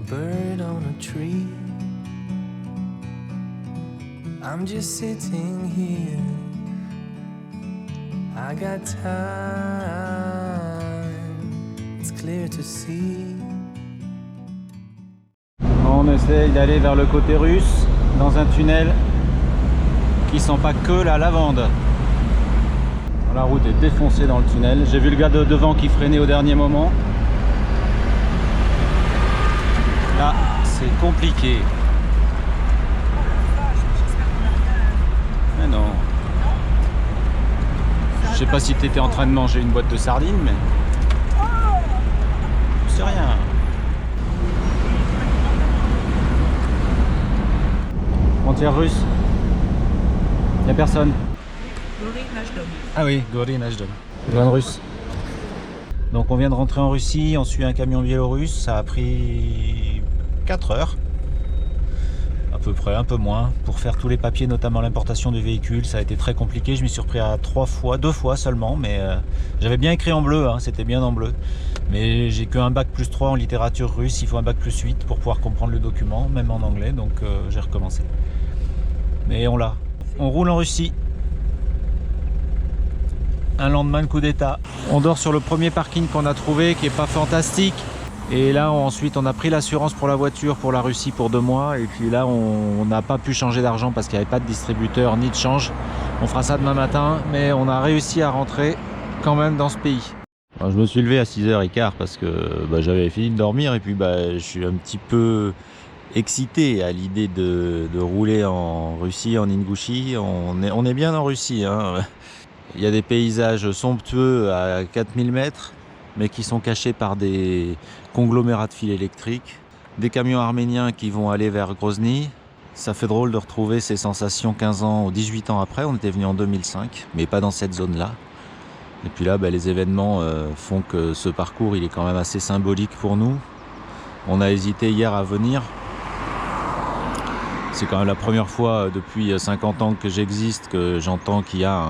a bird on a tree. I'm just sitting here. I got time. It's clear to see. On essaye d'aller vers le côté russe dans un tunnel qui sent pas que la lavande. La route est défoncée dans le tunnel. J'ai vu le gars de devant qui freinait au dernier moment. Là, c'est compliqué. Mais non. Je sais pas si tu étais en train de manger une boîte de sardines, mais c'est rien. Frontière russe. Il n'y a personne. Ah oui, Gori Najdom. Douane russe. Donc on vient de rentrer en Russie, on suit un camion biélorusse, ça a pris 4 heures. À peu près, un peu moins, pour faire tous les papiers, notamment l'importation du véhicule. Ça a été très compliqué, je m'y suis repris à 2 fois seulement, mais j'avais bien écrit en bleu, hein, c'était bien en bleu. Mais j'ai que un bac plus 3 en littérature russe, il faut un bac plus 8 pour pouvoir comprendre le document, même en anglais, donc j'ai recommencé. Mais on l'a. On roule en Russie. Un lendemain de coup d'état. On dort sur le premier parking qu'on a trouvé, qui est pas fantastique. Et là, ensuite, on a pris l'assurance pour la voiture, pour la Russie, pour 2 mois. Et puis là, on n'a pas pu changer d'argent parce qu'il n'y avait pas de distributeur ni de change. On fera ça demain matin, mais on a réussi à rentrer quand même dans ce pays. Alors, je me suis levé à 6h15 parce que j'avais fini de dormir. Et puis, je suis un petit peu excité à l'idée de rouler en Russie, en Ingouchie. On est bien en Russie, hein. Il y a des paysages somptueux à 4000 mètres, mais qui sont cachés par des conglomérats de fils électriques. Des camions arméniens qui vont aller vers Grozny. Ça fait drôle de retrouver ces sensations 15 ans ou 18 ans après. On était venu en 2005, mais pas dans cette zone-là. Et puis là, les événements font que ce parcours, il est quand même assez symbolique pour nous. On a hésité hier à venir. C'est quand même la première fois depuis 50 ans que j'existe que j'entends qu'il y a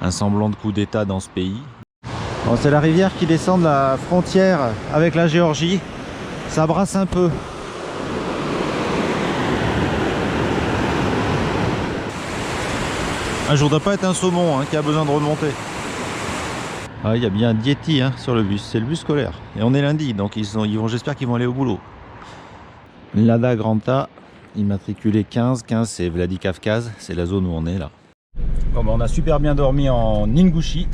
un semblant de coup d'état dans ce pays. Bon, c'est la rivière qui descend de la frontière avec la Géorgie. Ça brasse un peu. Je voudrais pas être un saumon qui a besoin de remonter. Il y a bien un Dieti sur le bus. C'est le bus scolaire. Et on est lundi, donc j'espère qu'ils vont aller au boulot. Lada Granta, immatriculé 15. 15, c'est Vladikavkaz. C'est la zone où on est là. Bon, on a super bien dormi en Ingouchie.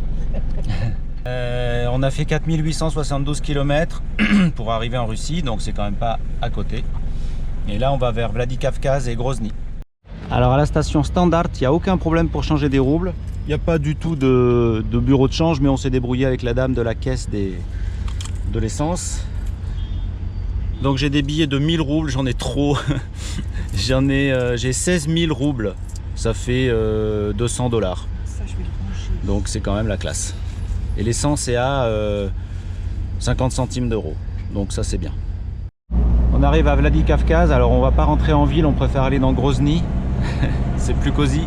On a fait 4872 km pour arriver en Russie, donc c'est quand même pas à côté. Et là, on va vers Vladikavkaz et Grozny. Alors à la station Standard, il n'y a aucun problème pour changer des roubles. Il n'y a pas du tout de bureau de change, mais on s'est débrouillé avec la dame de la caisse de l'essence. Donc j'ai des billets de 1000 roubles, j'en ai trop. J'ai 16 000 roubles. Ça fait 200 $. Donc c'est quand même la classe. Et l'essence est à 50 centimes d'euros. Donc ça c'est bien. On arrive à Vladikavkaz. Alors on va pas rentrer en ville, on préfère aller dans Grozny. C'est plus cosy.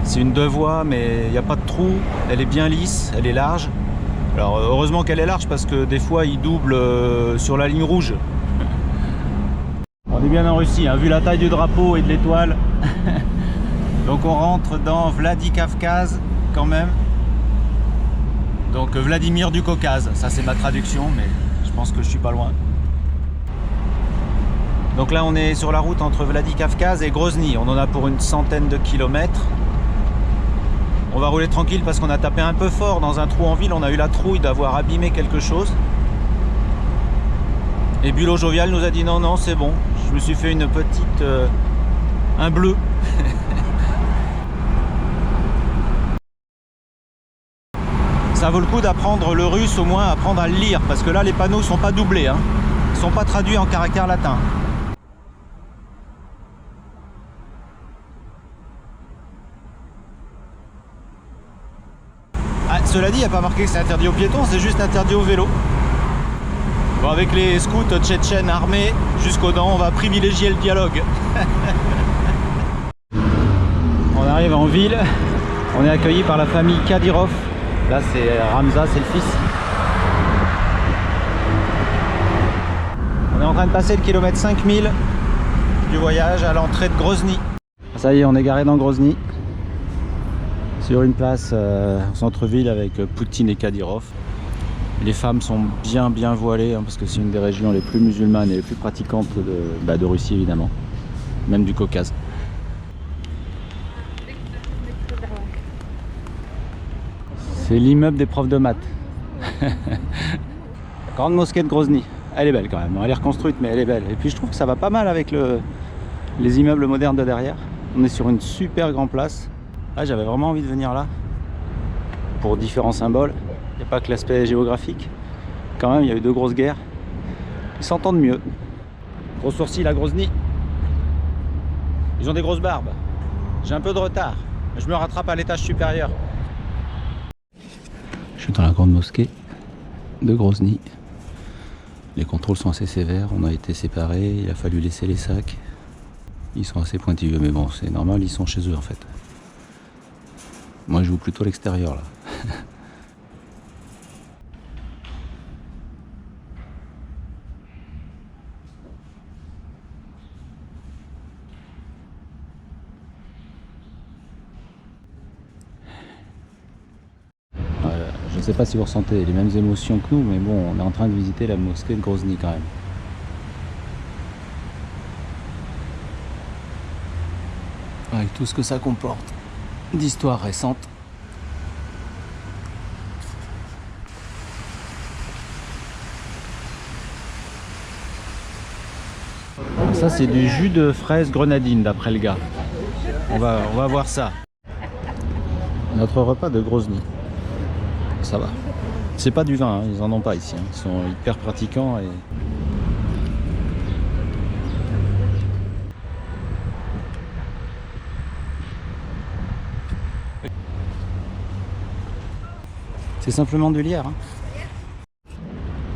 C'est une 2 voies, mais il n'y a pas de trou. Elle est bien lisse, elle est large. Alors heureusement qu'elle est large parce que des fois il double sur la ligne rouge. On est bien en Russie, vu la taille du drapeau et de l'étoile. Donc on rentre dans Vladikavkaz quand même. Donc Vladimir du Caucase, ça c'est ma traduction, mais je pense que je suis pas loin. Donc là on est sur la route entre Vladikavkaz et Grozny. On en a pour une centaine de kilomètres. On va rouler tranquille parce qu'on a tapé un peu fort dans un trou en ville. On a eu la trouille d'avoir abîmé quelque chose. Et Bulot Jovial nous a dit non, non, c'est bon. Je me suis fait une petite... un bleu. Ça vaut le coup d'apprendre le russe, au moins apprendre à le lire. Parce que là, les panneaux ne sont pas doublés. Ils ne sont pas traduits en caractère latin. Cela dit, il n'y a pas marqué que c'est interdit aux piétons, c'est juste interdit au vélo. Bon, avec les scouts tchétchènes armés jusqu'aux dents, on va privilégier le dialogue. On arrive en ville, on est accueilli par la famille Kadyrov. Là c'est Ramza, c'est le fils. On est train de passer le kilomètre 5000 du voyage à l'entrée de Grozny. Ça y est, on est garé dans Grozny. Sur une place en centre-ville avec Poutine et Kadyrov. Les femmes sont bien voilées hein, parce que c'est une des régions les plus musulmanes et les plus pratiquantes de Russie évidemment, même du Caucase. C'est l'immeuble des profs de maths. Grande mosquée de Grozny. Elle est belle quand même, elle est reconstruite mais elle est belle. Et puis je trouve que ça va pas mal avec les immeubles modernes de derrière. On est sur une super grande place. Ah, j'avais vraiment envie de venir là pour différents symboles. Il n'y a pas que l'aspect géographique. Quand même, il y a eu 2 grosses guerres. Ils s'entendent mieux. Gros sourcils à Grozny. Ils ont des grosses barbes. J'ai un peu de retard. Je me rattrape à l'étage supérieur. Je suis dans la grande mosquée de Grozny. Les contrôles sont assez sévères. On a été séparés. Il a fallu laisser les sacs. Ils sont assez pointilleux, mais bon, c'est normal. Ils sont chez eux en fait. Moi, je joue plutôt à l'extérieur là. Je ne sais pas si vous ressentez les mêmes émotions que nous, mais bon, on est en train de visiter la mosquée de Grozny quand même. Avec tout ce que ça comporte d'histoire récente. Ça c'est du jus de fraise grenadine d'après le gars. On va voir ça. Notre repas de Grozny. Ça va. C'est pas du vin, hein, ils en ont pas ici. Hein. Ils sont hyper pratiquants et. C'est simplement du lierre. Hein.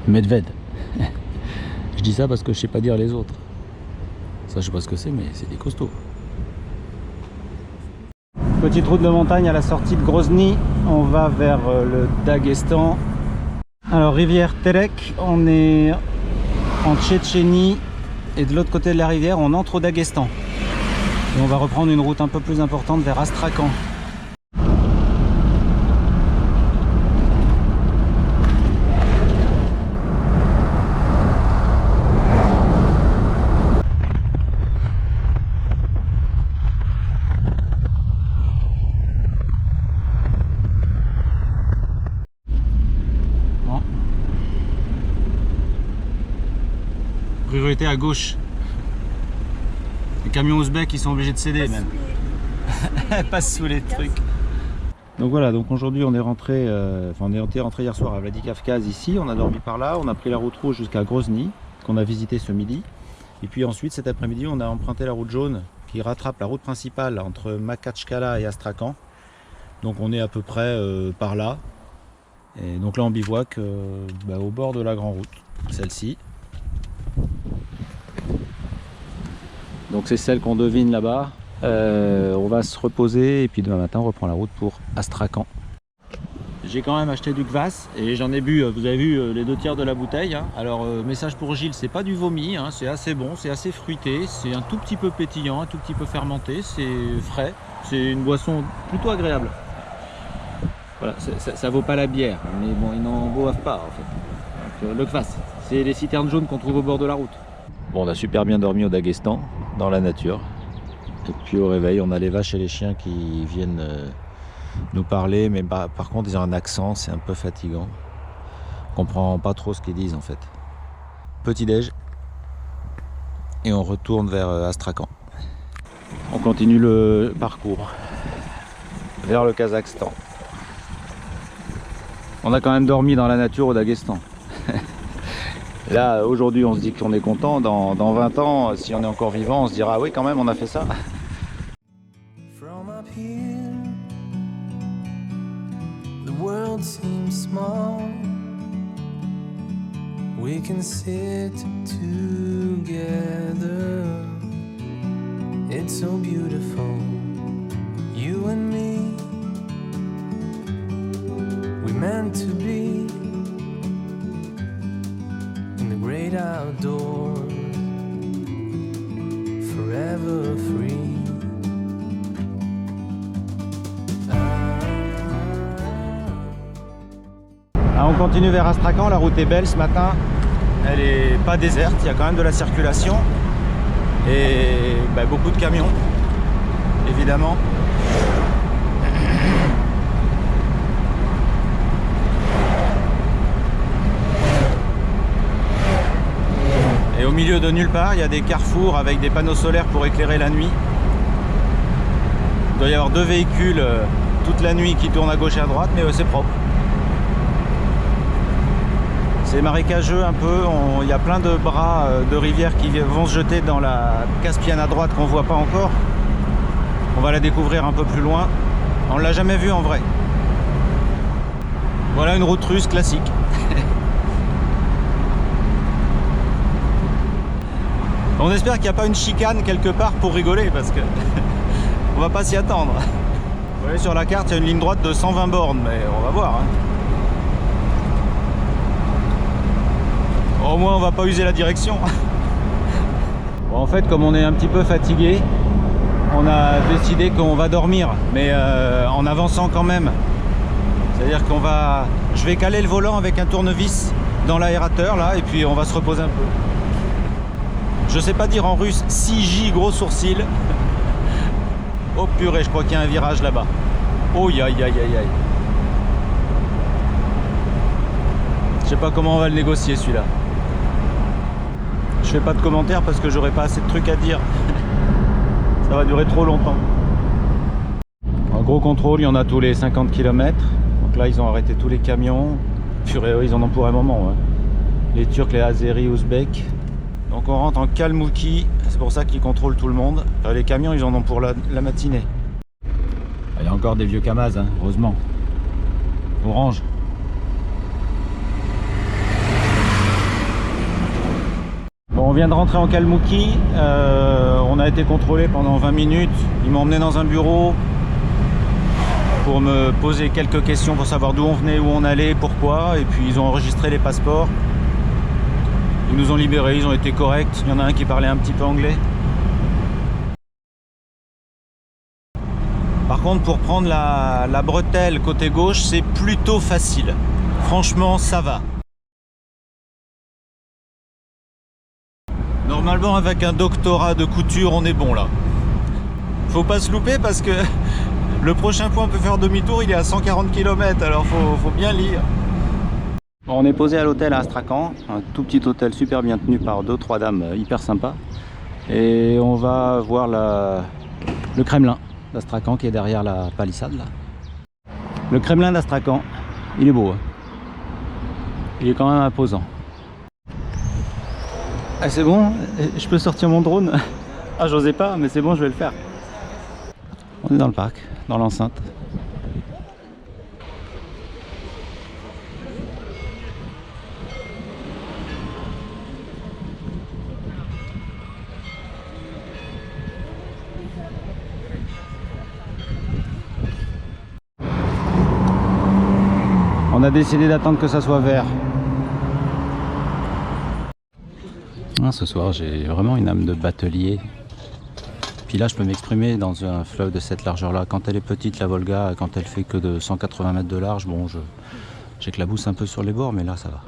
Medved. Je dis ça parce que je sais pas dire les autres. Ça je sais pas ce que c'est, mais c'est des costauds. Petite route de montagne à la sortie de Grozny. On va vers le Daghestan. Alors rivière Terek, on est en Tchétchénie et de l'autre côté de la rivière on entre au Daghestan. Et on va reprendre une route un peu plus importante vers Astrakhan. Priorité à gauche. Les camions ouzbeks ils sont obligés de céder même. Passe sous les trucs. Donc voilà, donc aujourd'hui on est rentré, on est rentré hier soir à Vladikavkaz ici, on a dormi par là, on a pris la route rouge jusqu'à Grozny, qu'on a visité ce midi. Et puis ensuite cet après-midi on a emprunté la route jaune qui rattrape la route principale entre Makhatchkala et Astrakhan. Donc on est à peu près par là. Et donc là on bivouac au bord de la grande route, celle-ci. Donc c'est celle qu'on devine là-bas. On va se reposer et puis demain matin on reprend la route pour Astrakhan. J'ai quand même acheté du kvass et j'en ai bu, vous avez vu les 2 tiers de la bouteille. Hein. Alors message pour Gilles, c'est pas du vomi, hein. C'est assez bon, c'est assez fruité, c'est un tout petit peu pétillant, un tout petit peu fermenté, c'est frais, c'est une boisson plutôt agréable. Voilà, ça vaut pas la bière, mais bon ils n'en boivent pas en fait. Donc, le kvass, c'est les citernes jaunes qu'on trouve au bord de la route. Bon, on a super bien dormi au Daghestan, dans la nature. Et puis au réveil, on a les vaches et les chiens qui viennent nous parler. Mais par contre, ils ont un accent, c'est un peu fatigant. On comprend pas trop ce qu'ils disent en fait. Petit déj. Et on retourne vers Astrakhan. On continue le parcours vers le Kazakhstan. On a quand même dormi dans la nature au Daghestan. Là, aujourd'hui, on se dit qu'on est content. Dans 20 ans, si on est encore vivant, on se dira ah oui, quand même, on a fait ça. From up here, the world seems small. We can sit together. It's so beautiful, you and me. We meant to be in the great outdoors. Là on continue vers Astrakhan, la route est belle ce matin. Elle est pas déserte, il y a quand même de la circulation. Et beaucoup de camions, évidemment. Et au milieu de nulle part, il y a des carrefours avec des panneaux solaires pour éclairer la nuit. Il doit y avoir 2 véhicules toute la nuit qui tournent à gauche et à droite, mais c'est propre. C'est marécageux un peu, il y a plein de bras de rivières qui vont se jeter dans la Caspienne à droite qu'on voit pas encore. On va la découvrir un peu plus loin. On l'a jamais vue en vrai. Voilà une route russe classique. On espère qu'il n'y a pas une chicane quelque part pour rigoler parce que on va pas s'y attendre. Vous voyez sur la carte il y a une ligne droite de 120 bornes, mais on va voir. Au moins on va pas user la direction. Bon, en fait comme on est un petit peu fatigué, on a décidé qu'on va dormir, mais en avançant quand même. C'est-à-dire je vais caler le volant avec un tournevis dans l'aérateur là, et puis on va se reposer un peu. Je sais pas dire en russe 6J gros sourcil. Oh purée, je crois qu'il y a un virage là-bas. Oh aïe aïe aïe aïe. Je sais pas comment on va le négocier celui-là. Je fais pas de commentaires parce que j'aurai pas assez de trucs à dire. Ça va durer trop longtemps. En gros contrôle, il y en a tous les 50 km. Donc là, ils ont arrêté tous les camions. Purée, ils en ont pour un moment. Ouais. Les Turcs, les Azéris, Ouzbeks. Donc on rentre en Kalmoukie. C'est pour ça qu'ils contrôlent tout le monde. Les camions, ils en ont pour la matinée. Il y a encore des vieux Kamaz, hein, heureusement. Orange. Bon, on vient de rentrer en Kalmoukie. On a été contrôlé pendant 20 minutes. Ils m'ont emmené dans un bureau pour me poser quelques questions pour savoir d'où on venait, où on allait, pourquoi. Et puis ils ont enregistré les passeports. Ils nous ont libérés, ils ont été corrects. Il y en a un qui parlait un petit peu anglais. Par contre, pour prendre la bretelle côté gauche, c'est plutôt facile. Franchement, ça va. Normalement, avec un doctorat de couture, on est bon là. Faut pas se louper parce que le prochain point on peut faire demi-tour, il est à 140 km, alors faut bien lire. Bon, on est posé à l'hôtel à Astrakhan, un tout petit hôtel super bien tenu par 2-3 dames hyper sympas. Et on va voir le Kremlin d'Astrakhan qui est derrière la palissade là. Le Kremlin d'Astrakhan, il est beau, hein. Il est quand même imposant. Ah, c'est bon, je peux sortir mon drone. Ah, j'osais pas, mais c'est bon, je vais le faire. On est dans le parc, dans l'enceinte. On a décidé d'attendre que ça soit vert. Ah, ce soir, j'ai vraiment une âme de batelier. Puis là, je peux m'exprimer dans un fleuve de cette largeur-là. Quand elle est petite, la Volga, quand elle fait que de 180 mètres de large, bon, j'éclabousse un peu sur les bords, mais là, ça va.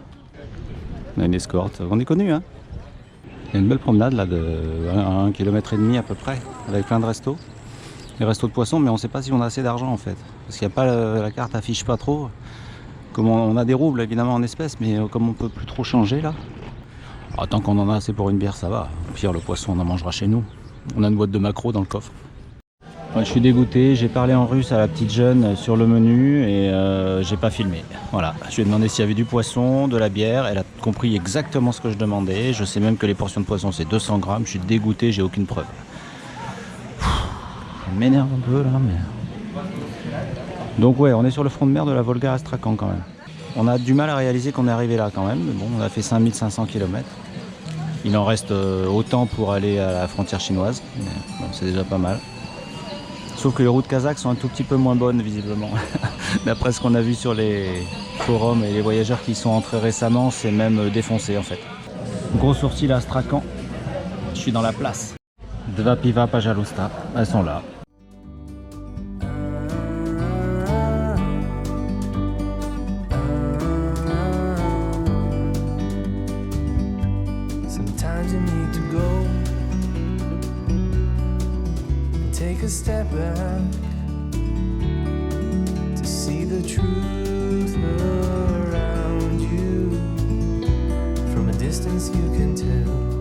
On a une escorte. On est connus, hein. Il y a une belle promenade, là, de 1,5 km à peu près, avec plein de restos. Les restos de poissons, mais on ne sait pas si on a assez d'argent, en fait. Parce qu'il n'y a pas la carte affiche pas trop. Comme on a des roubles, évidemment, en espèces, mais comme on peut plus trop changer, là. Alors, tant qu'on en a assez pour une bière, ça va. Au pire, le poisson, on en mangera chez nous. On a une boîte de maquereaux dans le coffre. Ouais, je suis dégoûté. J'ai parlé en russe à la petite jeune sur le menu et j'ai pas filmé. Voilà. Je lui ai demandé s'il y avait du poisson, de la bière. Elle a compris exactement ce que je demandais. Je sais même que les portions de poisson, c'est 200 grammes. Je suis dégoûté, j'ai aucune preuve. Ça m'énerve un peu, là, mais... Donc ouais, on est sur le front de mer de la Volga à Astrakhan quand même. On a du mal à réaliser qu'on est arrivé là quand même, mais bon, on a fait 5500 km. Il en reste autant pour aller à la frontière chinoise, mais bon, c'est déjà pas mal. Sauf que les routes kazakhs sont un tout petit peu moins bonnes visiblement. D'après ce qu'on a vu sur les forums et les voyageurs qui y sont entrés récemment, c'est même défoncé en fait. Gros sourcil à Astrakhan, je suis dans la place. Dva piva pajalusta, elles sont là. step back to see the truth around you. From a distance you can tell